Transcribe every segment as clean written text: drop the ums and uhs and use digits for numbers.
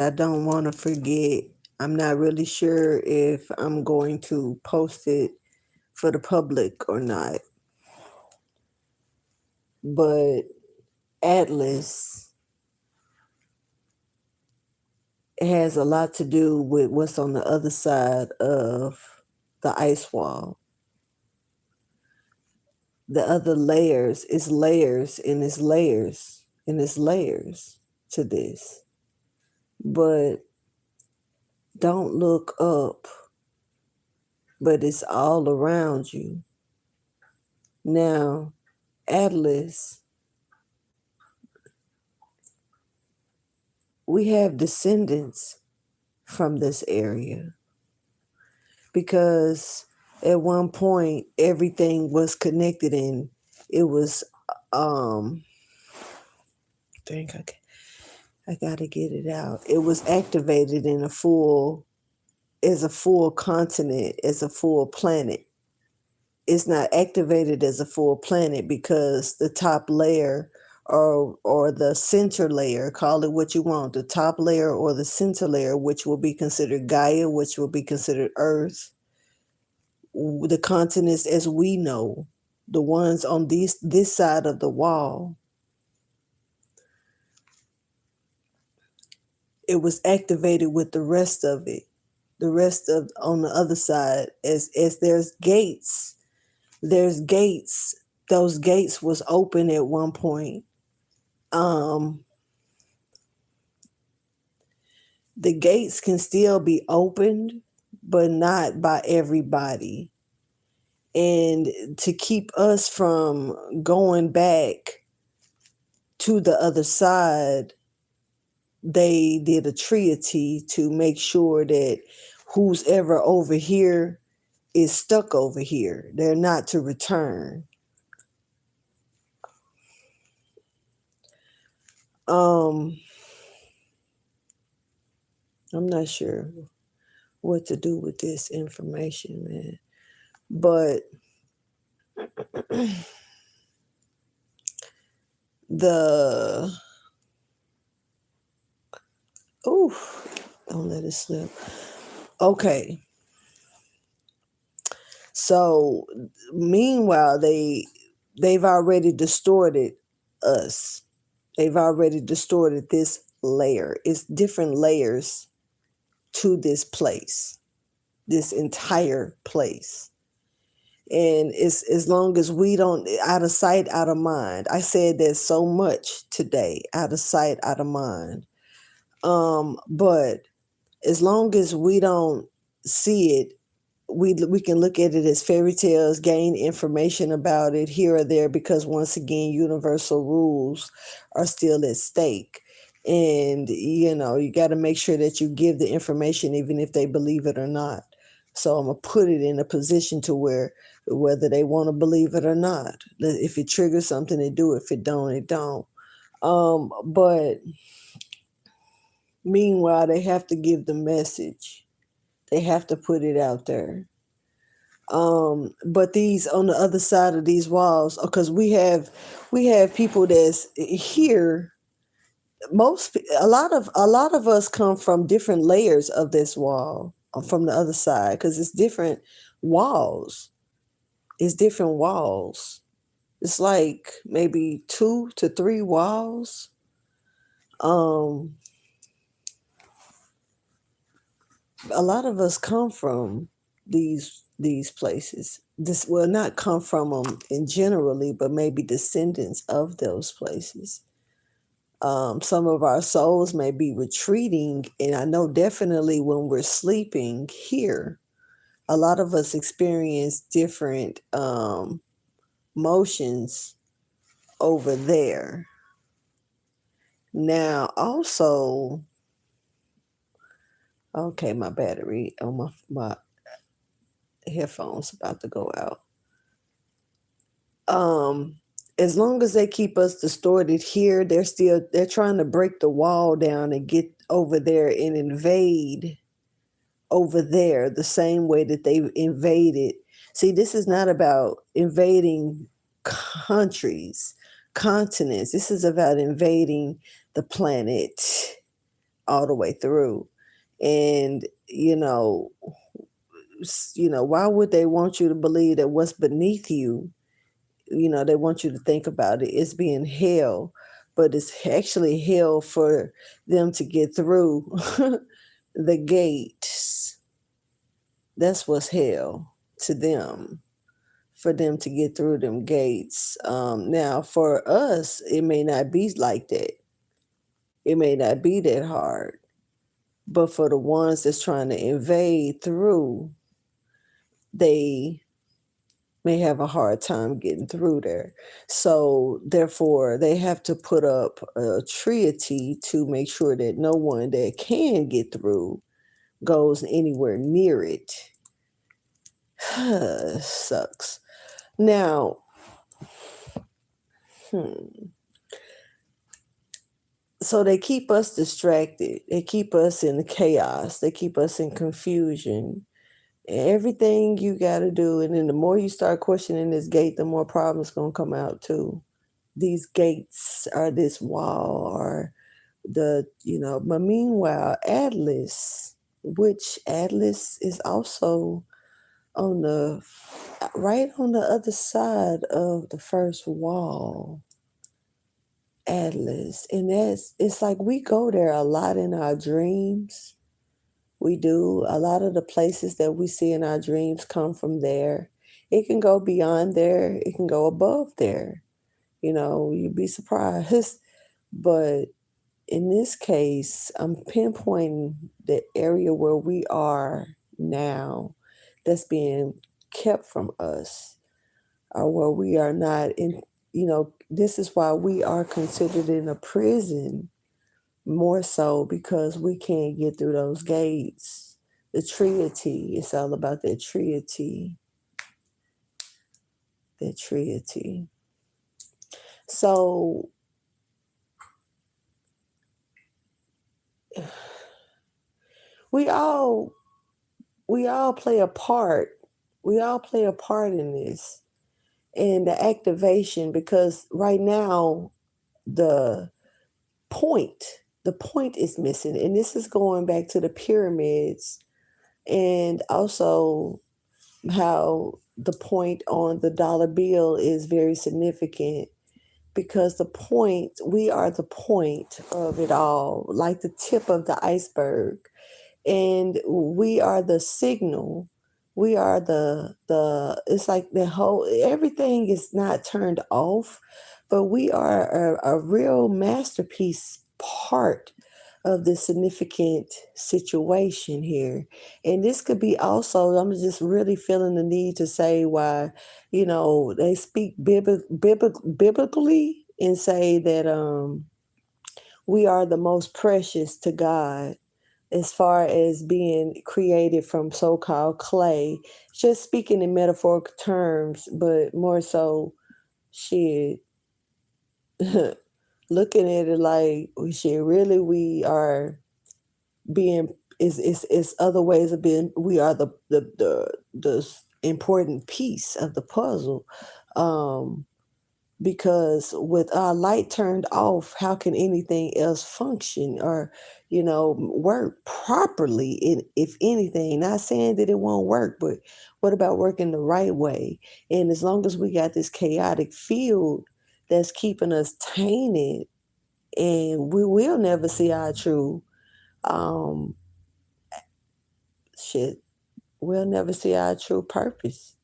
I don't want to forget. I'm not really sure if I'm going to post it for the public or not, but Atlas has a lot to do with what's on the other side of the ice wall. The other layers is layers and it's layers and it's layers to this. But don't look up, but it's all around you. Now, Atlas, we have descendants from this area because at one point everything was connected and it was um think I gotta get it out. It was activated in a full as a full continent, as a full planet. It's not activated as a full planet because the top layer or the center layer, call it what you want, the top layer or the center layer, which will be considered Gaia, which will be considered Earth, the continents as we know, the ones on this side of the wall, it was activated with the rest of it. The rest of on the other side, as there's gates. Those gates was open at one point. Um, the gates can still be opened, but not by everybody. And to keep us from going back to the other side, they did a treaty to make sure that who's ever over here is stuck over here. They're not to return. Um, I'm not sure what to do with this information, man. But the oh, don't let it slip. Okay. So meanwhile, they've already distorted us. They've already distorted this layer. It's different layers to this place, this entire place. And it's as long as we don't out of sight, out of mind. I said that so much today, out of sight, out of mind. But as long as we don't see it, we can look at it as fairy tales, gain information about it here or there, because once again, universal rules are still at stake. And you got to make sure that you give the information even if they believe it or not. So I'm gonna put it in a position to where whether they want to believe it or not, if it triggers something, they do. If it don't, it don't. But meanwhile, they have to give the message. They have to put it out there. But these on the other side of these walls, because we have people that's here. A lot of us come from different layers of this wall from the other side because it's different walls. It's different walls. It's like maybe 2 to 3 walls. Um, a lot of us come from these places. This will not come from them in generally, but maybe descendants of those places. Some of our souls may be retreating, and I know definitely when we're sleeping here, a lot of us experience different motions over there. Now, also, okay, my battery on my headphones about to go out. Um, as long as they keep us distorted here, they're trying to break the wall down and get over there and invade over there the same way that they invaded. See, this is not about invading countries, continents. This is about invading the planet all the way through. And, why would they want you to believe that what's beneath you, they want you to think about it, it's being hell, but it's actually hell for them to get through the gates. That's what's hell to them, for them to get through them gates. Now, for us, it may not be like that. It may not be that hard. But for the ones that's trying to invade through, they may have a hard time getting through there. So therefore, they have to put up a treaty to make sure that no one that can get through goes anywhere near it. Sucks. Now, so they keep us distracted. They keep us in chaos. They keep us in confusion. Everything you got to do, and then the more you start questioning this gate, the more problems gonna come out too. These gates or this wall or but meanwhile, Atlas, which Atlas is also on the right on the other side of the first wall. Atlas, and it's like we go there a lot in our dreams. We do. A lot of the places that we see in our dreams come from there. It can go beyond there, it can go above there. You'd be surprised. But in this case, I'm pinpointing the area where we are now that's being kept from us, or where we are not in. This is why we are considered in a prison, more so because we can't get through those gates. The treaty, it's all about that treaty. That treaty. So we all play a part. We all play a part in this. And the activation, because right now the point is missing. And this is going back to the pyramids, and also how the point on the dollar bill is very significant, because we are the point of it all, like the tip of the iceberg. And we are the signal. We are it's like the whole, everything is not turned off, but we are a real masterpiece part of this significant situation here. And this could be also, I'm just really feeling the need to say why, they speak biblically and say that we are the most precious to God, as far as being created from so-called clay, just speaking in metaphorical terms, but more so, shit, looking at it like, shit, really, we are being, is other ways of being, we are the important piece of the puzzle. Because with our light turned off, how can anything else function or, work properly? If anything, not saying that it won't work, but what about working the right way? And as long as we got this chaotic field that's keeping us tainted, and we will never see our true, um, shit, we'll never see our true purpose,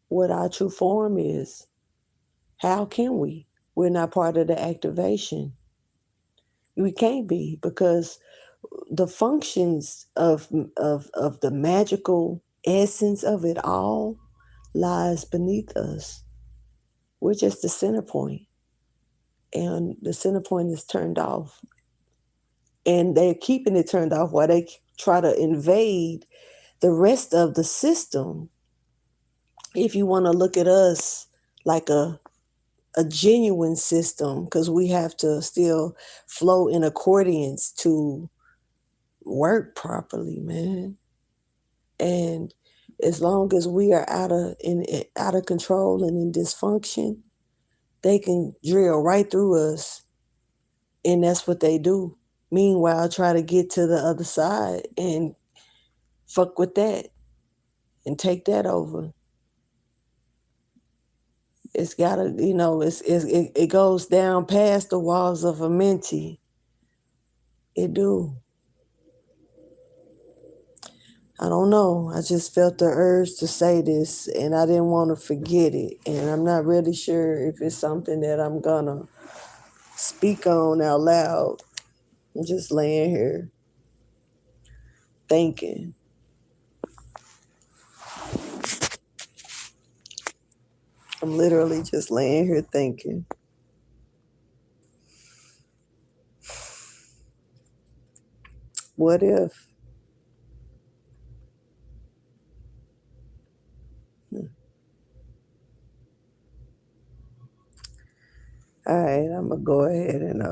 what our true form is. How can we? We're not part of the activation. We can't be, because the functions of the magical essence of it all lies beneath us. We're just the center point, and the center point is turned off. And they're keeping it turned off while they try to invade the rest of the system. If you want to look at us like a genuine system, because we have to still flow in accordance to work properly, man. And as long as we are out of control and in dysfunction, they can drill right through us, and that's what they do. Meanwhile, try to get to the other side and fuck with that and take that over. It's gotta, it goes down past the walls of a mentee. It do. I don't know. I just felt the urge to say this and I didn't want to forget it. And I'm not really sure if it's something that I'm gonna speak on out loud. I'm just laying here thinking. I'm literally just laying here thinking. What if? All right, I'm gonna go ahead and